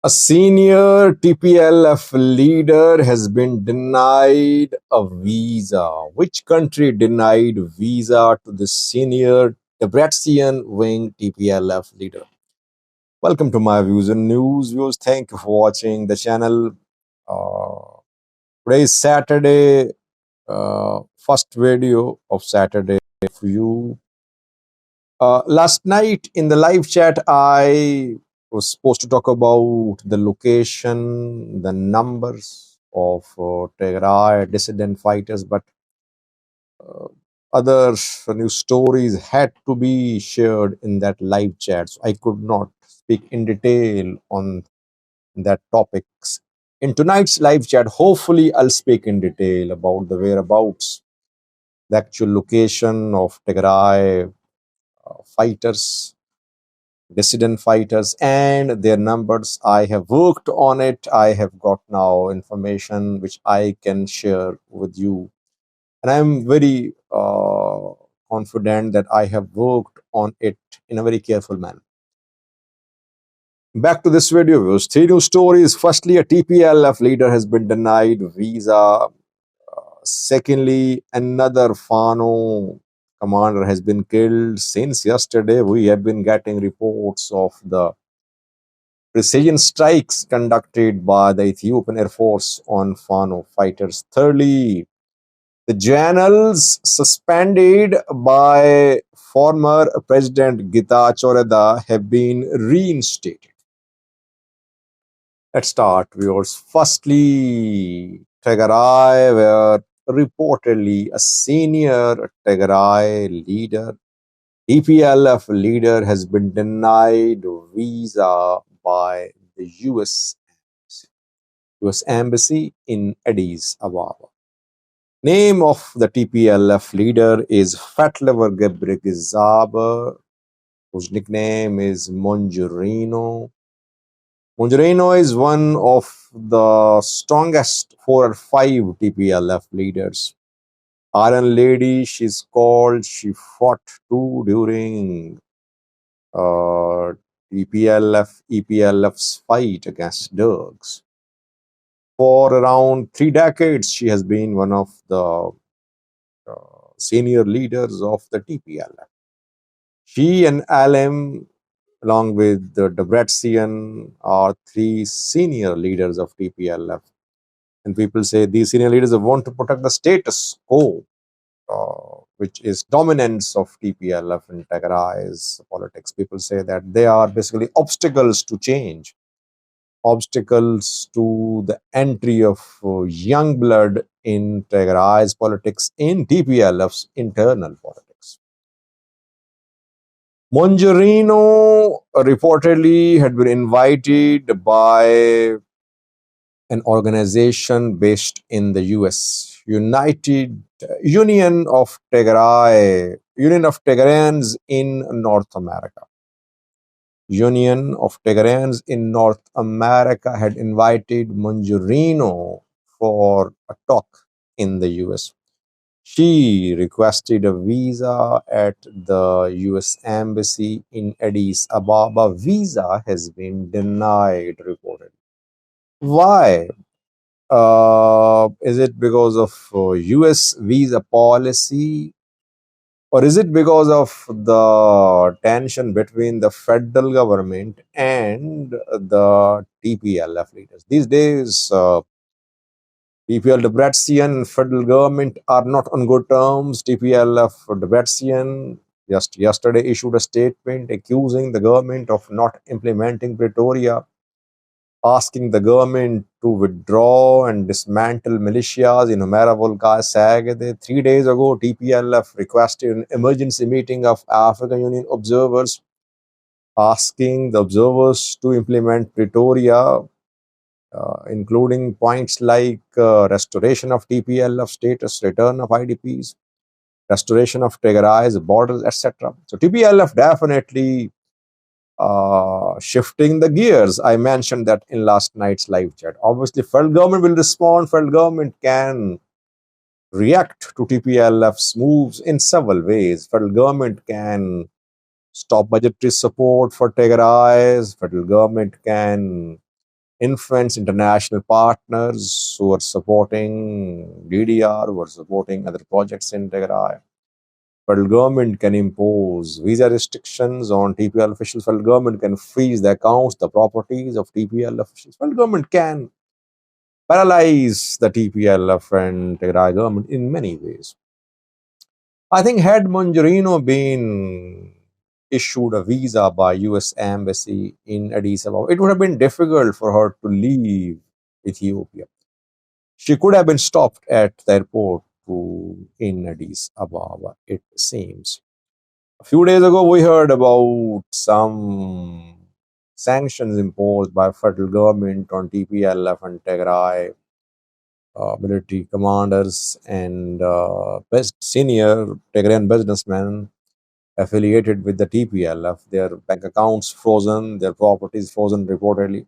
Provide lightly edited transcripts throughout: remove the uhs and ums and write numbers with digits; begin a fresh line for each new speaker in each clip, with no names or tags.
A senior TPLF leader has been denied a visa. Which country denied visa to the senior Debrecen wing TPLF leader? Welcome to my views and news viewers. Thank you for watching the channel. Today is Saturday, first video of Saturday for you. Last night in the live chat, I was supposed to talk about the location, the numbers of Tigray dissident fighters, but uh, other news stories had to be shared in that live chat. So I could not speak in detail on that topics. In tonight's live chat, hopefully I'll speak in detail about the whereabouts, the actual location of Tigray fighters, dissident fighters, and their numbers. I have worked on it. I have got now information which I can share with you. And I'm very confident that I have worked on it in a very careful manner. Back to this video, views. Three news stories. Firstly, a TPLF leader has been denied visa. Secondly, another Fano commander has been killed. Since yesterday, we have been getting reports of the precision strikes conducted by the Ethiopian Air Force on Fano fighters. Thirdly, the generals suspended by former President Getachew Reda have been reinstated. Let's start, viewers. Firstly, Tigray, where reportedly a senior Tigray leader, TPLF leader, has been denied visa by the US Embassy in Addis Ababa. Name of the TPLF leader is Fatlever Gebregizaber, whose nickname is Monjurino. Monjurino is one of the strongest 4 or 5 TPLF leaders. Iron Lady, she's called. She fought too during TPLF, EPLF's fight against Dergs. For around 3 decades, she has been one of the senior leaders of the TPLF. She and Alem, along with the Debrecen, are 3 senior leaders of TPLF. And people say these senior leaders want to protect the status quo, which is dominance of TPLF in Tigray's politics. People say that they are basically obstacles to change, obstacles to the entry of young blood in Tigray's politics, in TPLF's internal politics. Mongerino reportedly had been invited by an organization based in the US, United Union of Tigray, Union of Tigrayans in North America. Union of Tigrayans in North America had invited Mongerino for a talk in the US. She requested a visa at the US Embassy in Addis Ababa. Visa has been denied, reported. Why? Is it because of US visa policy, or is it because of the tension between the federal government and the TPLF leaders? These days, TPL Debrecen federal government are not on good terms. TPLF Debrecen just yesterday issued a statement accusing the government of not implementing Pretoria, asking the government to withdraw and dismantle militias in Humera Volca Sagade. 3 days ago, TPLF requested an emergency meeting of African Union observers, asking the observers to implement Pretoria, including points like restoration of TPLF status, return of IDPs, restoration of Tigray's borders, etc. So TPLF definitely shifting the gears. I mentioned that in last night's live chat. Obviously, federal government will respond. Federal government can react to TPLF's moves in several ways. Federal government can stop budgetary support for Tigray. Federal government can influence international partners who are supporting DDR, who are supporting other projects in Tigray. Federal government can impose visa restrictions on TPL officials. Federal government can freeze the accounts, the properties of TPL officials. Federal government can paralyze the TPLF and Tigray government in many ways. I think had Mongerino been issued a visa by US embassy in Addis Ababa, it would have been difficult for her to leave Ethiopia. She could have been stopped at the airport in Addis Ababa, it seems. A few days ago, we heard about some sanctions imposed by federal government on TPLF and Tigray military commanders and best senior Tigrayan businessmen affiliated with the TPLF. Their bank accounts frozen, their properties frozen reportedly.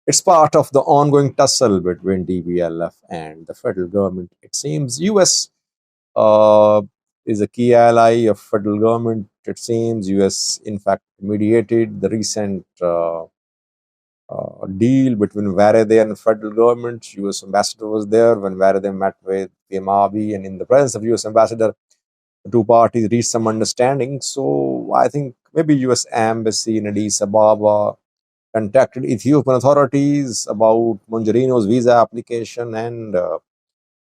It's part of the ongoing tussle between TPLF and the federal government. It seems US uh, is a key ally of federal government. It seems US, in fact, mediated the recent deal between Varade and federal government. US ambassador was there when Varade met with PM Abiy, and in the presence of US ambassador, the two parties reached some understanding. So I think maybe US embassy in Addis Ababa contacted Ethiopian authorities about Mongerino's visa application, and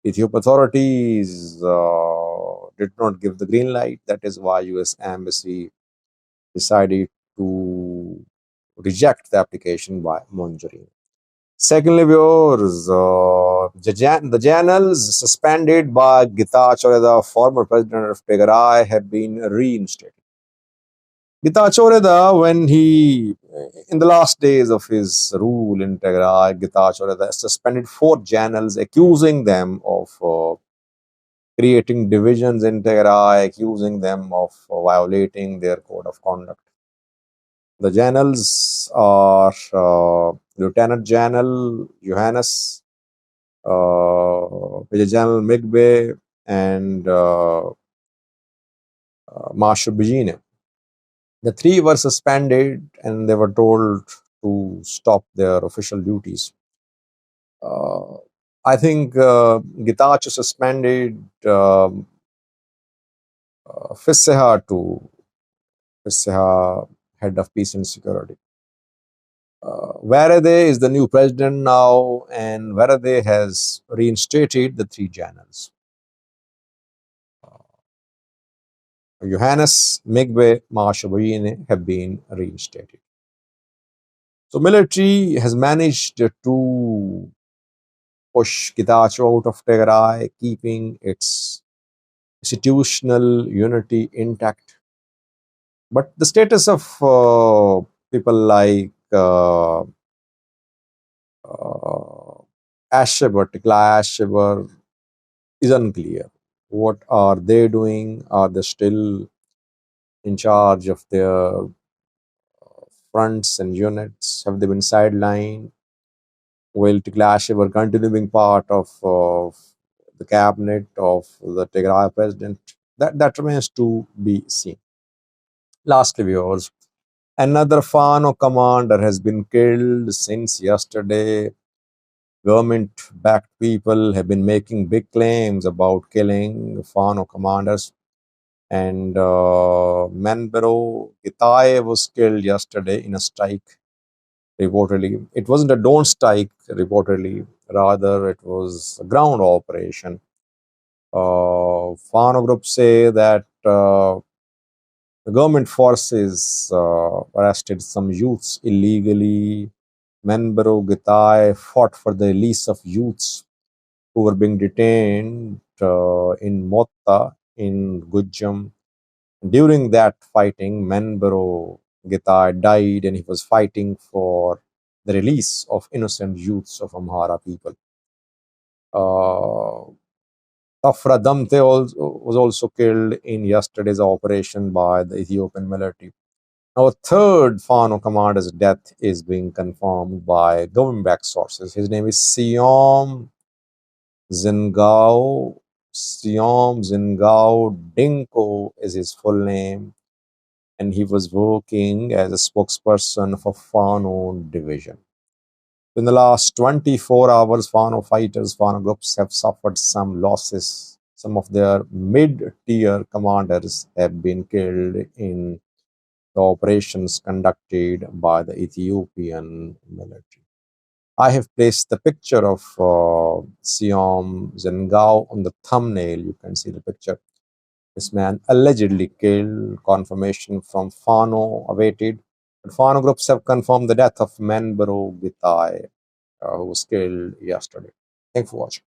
Ethiopian authorities did not give the green light. That is why US embassy decided to reject the application by Mongerino. Secondly, viewers, the channels suspended by Getachew, the former president of Tigray, have been reinstated. Getachew, when in the last days of his rule in Tigray, Getachew suspended four channels, accusing them of creating divisions in Tigray, accusing them of violating their code of conduct. The channels are Lieutenant General Johannes, Major General Migbe, and Marshal Bijine. The three were suspended and they were told to stop their official duties. Uh, I think Getachew suspended Fiseha to Fiseha, head of peace and security. Varade is the new president now, and Varade has reinstated the three channels. Johannes, Migbe, Mashabayine have been reinstated. So military has managed to push Getachew out of Tigray, keeping its institutional unity intact. But the status of people like Asheber, Tikla Asheber, is unclear. What are they doing? Are they still in charge of their fronts and units? Have they been sidelined? Will Tikla Asheber continue being part of the cabinet of the Tigray president? That remains to be seen. Lastly, viewers, another Fano commander has been killed since yesterday. Government-backed people have been making big claims about killing Fano commanders. And Manbero Gitaye was killed yesterday in a strike, reportedly. It wasn't a don't strike, reportedly. Rather, it was a ground operation. Fano group say that the government forces arrested some youths illegally. Manbero Gitaye fought for the release of youths who were being detained in Motta in Gujam. During that fighting, Manbero Gitaye died and he was fighting for the release of innocent youths of Amhara people. Tafra Damte was also killed in yesterday's operation by the Ethiopian military. Now, a third Fano commander's death is being confirmed by government-backed sources. His name is Zingao. Siom Zingao Dinko is his full name, and he was working as a spokesperson for Fano division. In the last 24 hours, Fano fighters, Fano groups have suffered some losses. Some of their mid-tier commanders have been killed in the operations conducted by the Ethiopian military. I have placed the picture of Siom Zengao on the thumbnail. You can see the picture. This man allegedly killed. Confirmation from Fano awaited. But Fano groups have confirmed the death of Menbaro Gitai, who was killed yesterday. Thanks for watching.